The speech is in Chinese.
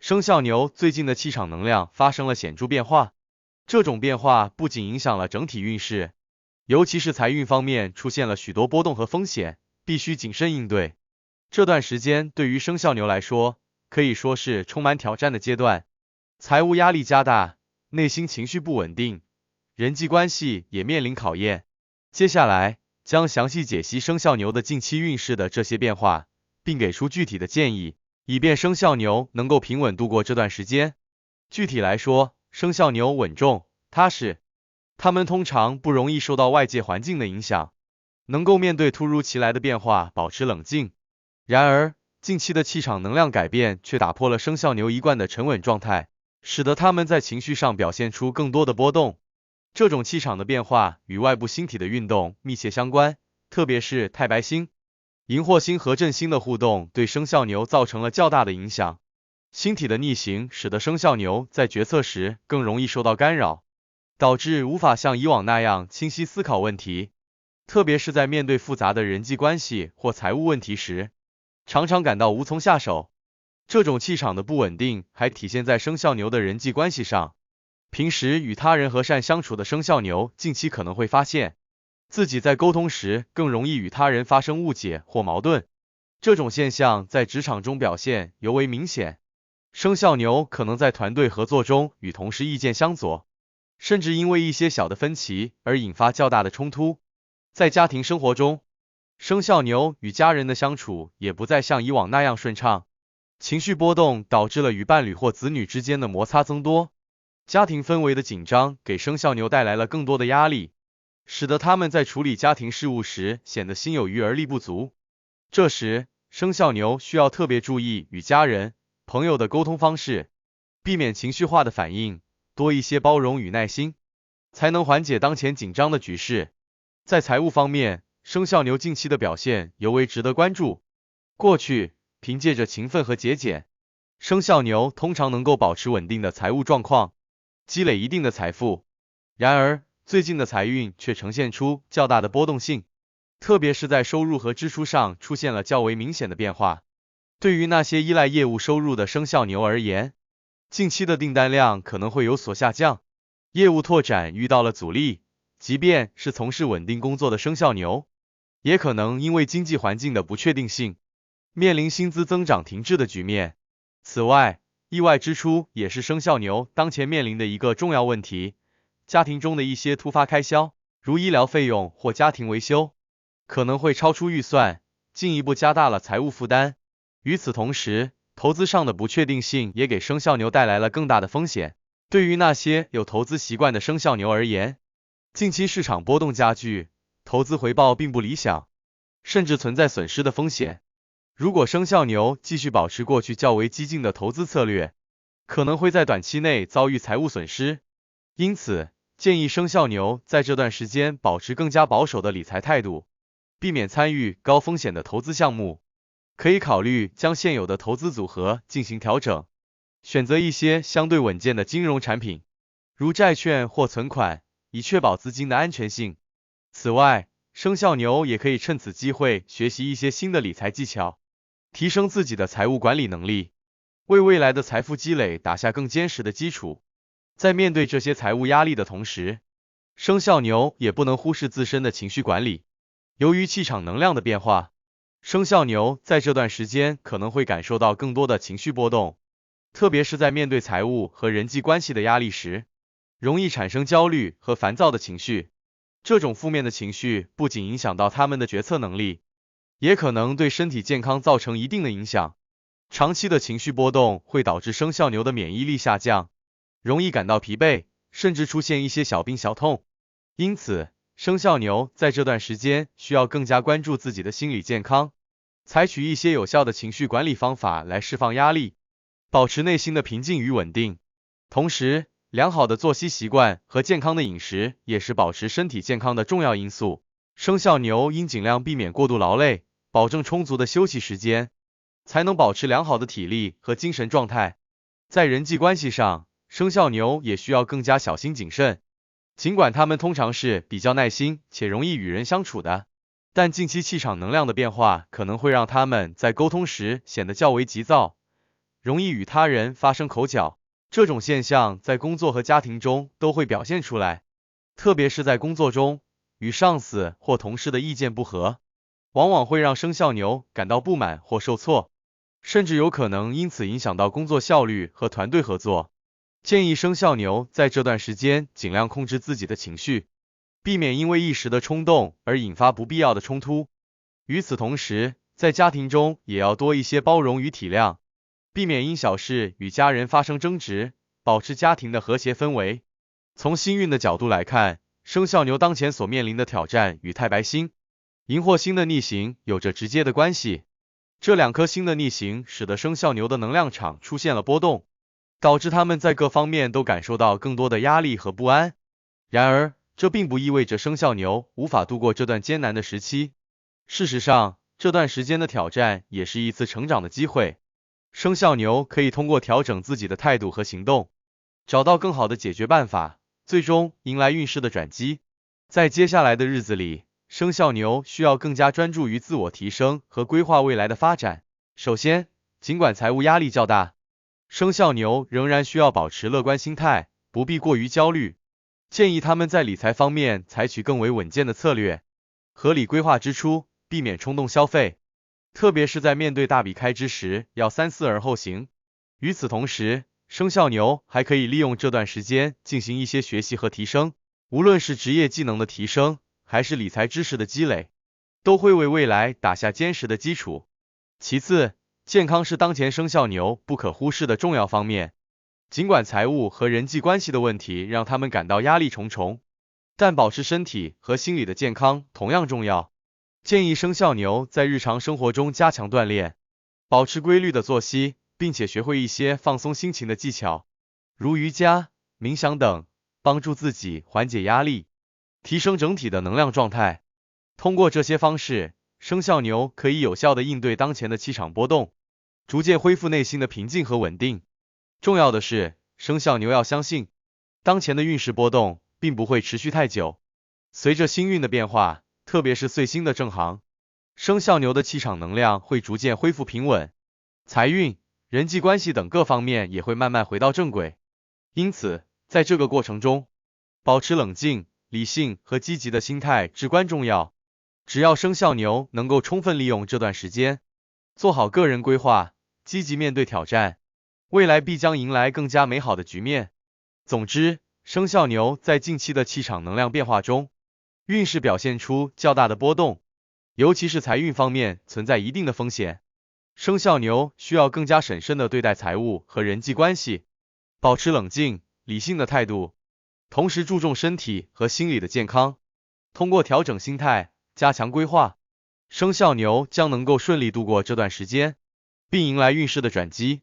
生肖牛最近的气场能量发生了显著变化，这种变化不仅影响了整体运势，尤其是财运方面出现了许多波动和风险，必须谨慎应对。这段时间对于生肖牛来说，可以说是充满挑战的阶段，财务压力加大，内心情绪不稳定，人际关系也面临考验。接下来将详细解析生肖牛的近期运势的这些变化，并给出具体的建议，以便生肖牛能够平稳度过这段时间。具体来说，生肖牛稳重、踏实，它们通常不容易受到外界环境的影响，能够面对突如其来的变化保持冷静。然而，近期的气场能量改变却打破了生肖牛一贯的沉稳状态，使得它们在情绪上表现出更多的波动。这种气场的变化与外部星体的运动密切相关，特别是太白星、荧惑星和振星的互动对生肖牛造成了较大的影响。星体的逆行使得生肖牛在决策时更容易受到干扰，导致无法像以往那样清晰思考问题，特别是在面对复杂的人际关系或财务问题时，常常感到无从下手。这种气场的不稳定还体现在生肖牛的人际关系上。平时与他人和善相处的生肖牛，近期可能会发现自己在沟通时更容易与他人发生误解或矛盾。这种现象在职场中表现尤为明显。生肖牛可能在团队合作中与同事意见相左，甚至因为一些小的分歧而引发较大的冲突。在家庭生活中，生肖牛与家人的相处也不再像以往那样顺畅，情绪波动导致了与伴侣或子女之间的摩擦增多。家庭氛围的紧张给生肖牛带来了更多的压力，使得他们在处理家庭事务时显得心有余而力不足。这时，生肖牛需要特别注意与家人、朋友的沟通方式，避免情绪化的反应，多一些包容与耐心，才能缓解当前紧张的局势。在财务方面，生肖牛近期的表现尤为值得关注。过去，凭借着勤奋和节俭，生肖牛通常能够保持稳定的财务状况，积累一定的财富。然而，最近的财运却呈现出较大的波动性，特别是在收入和支出上出现了较为明显的变化。对于那些依赖业务收入的生肖牛而言，近期的订单量可能会有所下降，业务拓展遇到了阻力。即便是从事稳定工作的生肖牛，也可能因为经济环境的不确定性，面临薪资增长停滞的局面。此外，意外支出也是生肖牛当前面临的一个重要问题。家庭中的一些突发开销，如医疗费用或家庭维修，可能会超出预算，进一步加大了财务负担。与此同时，投资上的不确定性也给生肖牛带来了更大的风险。对于那些有投资习惯的生肖牛而言，近期市场波动加剧，投资回报并不理想，甚至存在损失的风险。如果生肖牛继续保持过去较为激进的投资策略，可能会在短期内遭遇财务损失。因此，建议生肖牛在这段时间保持更加保守的理财态度，避免参与高风险的投资项目。可以考虑将现有的投资组合进行调整，选择一些相对稳健的金融产品，如债券或存款，以确保资金的安全性。此外，生肖牛也可以趁此机会学习一些新的理财技巧，提升自己的财务管理能力，为未来的财富积累打下更坚实的基础。在面对这些财务压力的同时，生肖牛也不能忽视自身的情绪管理。由于气场能量的变化，生肖牛在这段时间可能会感受到更多的情绪波动，特别是在面对财务和人际关系的压力时，容易产生焦虑和烦躁的情绪。这种负面的情绪不仅影响到他们的决策能力，也可能对身体健康造成一定的影响。长期的情绪波动会导致生肖牛的免疫力下降，容易感到疲惫，甚至出现一些小病小痛。因此，生肖牛在这段时间需要更加关注自己的心理健康，采取一些有效的情绪管理方法来释放压力，保持内心的平静与稳定。同时，良好的作息习惯和健康的饮食也是保持身体健康的重要因素。生肖牛应尽量避免过度劳累，保证充足的休息时间，才能保持良好的体力和精神状态。在人际关系上，生肖牛也需要更加小心谨慎。尽管他们通常是比较耐心且容易与人相处的，但近期气场能量的变化可能会让他们在沟通时显得较为急躁，容易与他人发生口角，这种现象在工作和家庭中都会表现出来，特别是在工作中，与上司或同事的意见不合，往往会让生肖牛感到不满或受挫，甚至有可能因此影响到工作效率和团队合作。建议生肖牛在这段时间尽量控制自己的情绪，避免因为一时的冲动而引发不必要的冲突。与此同时，在家庭中也要多一些包容与体谅，避免因小事与家人发生争执，保持家庭的和谐氛围。从星运的角度来看，生肖牛当前所面临的挑战与太白星、荧惑星的逆行有着直接的关系。这两颗星的逆行使得生肖牛的能量场出现了波动，导致他们在各方面都感受到更多的压力和不安。然而，这并不意味着生肖牛无法度过这段艰难的时期。事实上，这段时间的挑战也是一次成长的机会。生肖牛可以通过调整自己的态度和行动，找到更好的解决办法，最终迎来运势的转机。在接下来的日子里，生肖牛需要更加专注于自我提升和规划未来的发展。首先，尽管财务压力较大，生肖牛仍然需要保持乐观心态，不必过于焦虑。建议他们在理财方面采取更为稳健的策略，合理规划支出，避免冲动消费，特别是在面对大笔开支时，要三思而后行。与此同时，生肖牛还可以利用这段时间进行一些学习和提升，无论是职业技能的提升，还是理财知识的积累，都会为未来打下坚实的基础。其次，健康是当前生肖牛不可忽视的重要方面。尽管财务和人际关系的问题让他们感到压力重重，但保持身体和心理的健康同样重要。建议生肖牛在日常生活中加强锻炼，保持规律的作息，并且学会一些放松心情的技巧，如瑜伽、冥想等，帮助自己缓解压力，提升整体的能量状态。通过这些方式，生肖牛可以有效地应对当前的气场波动，逐渐恢复内心的平静和稳定。重要的是，生肖牛要相信，当前的运势波动并不会持续太久。随着星运的变化，特别是岁星的正行，生肖牛的气场能量会逐渐恢复平稳，财运、人际关系等各方面也会慢慢回到正轨。因此，在这个过程中，保持冷静、理性和积极的心态至关重要。只要生肖牛能够充分利用这段时间，做好个人规划，积极面对挑战，未来必将迎来更加美好的局面。总之，生肖牛在近期的气场能量变化中，运势表现出较大的波动，尤其是财运方面存在一定的风险。生肖牛需要更加审慎地对待财务和人际关系，保持冷静、理性的态度，同时注重身体和心理的健康。通过调整心态，加强规划，生肖牛将能够顺利度过这段时间，并迎来运势的转机。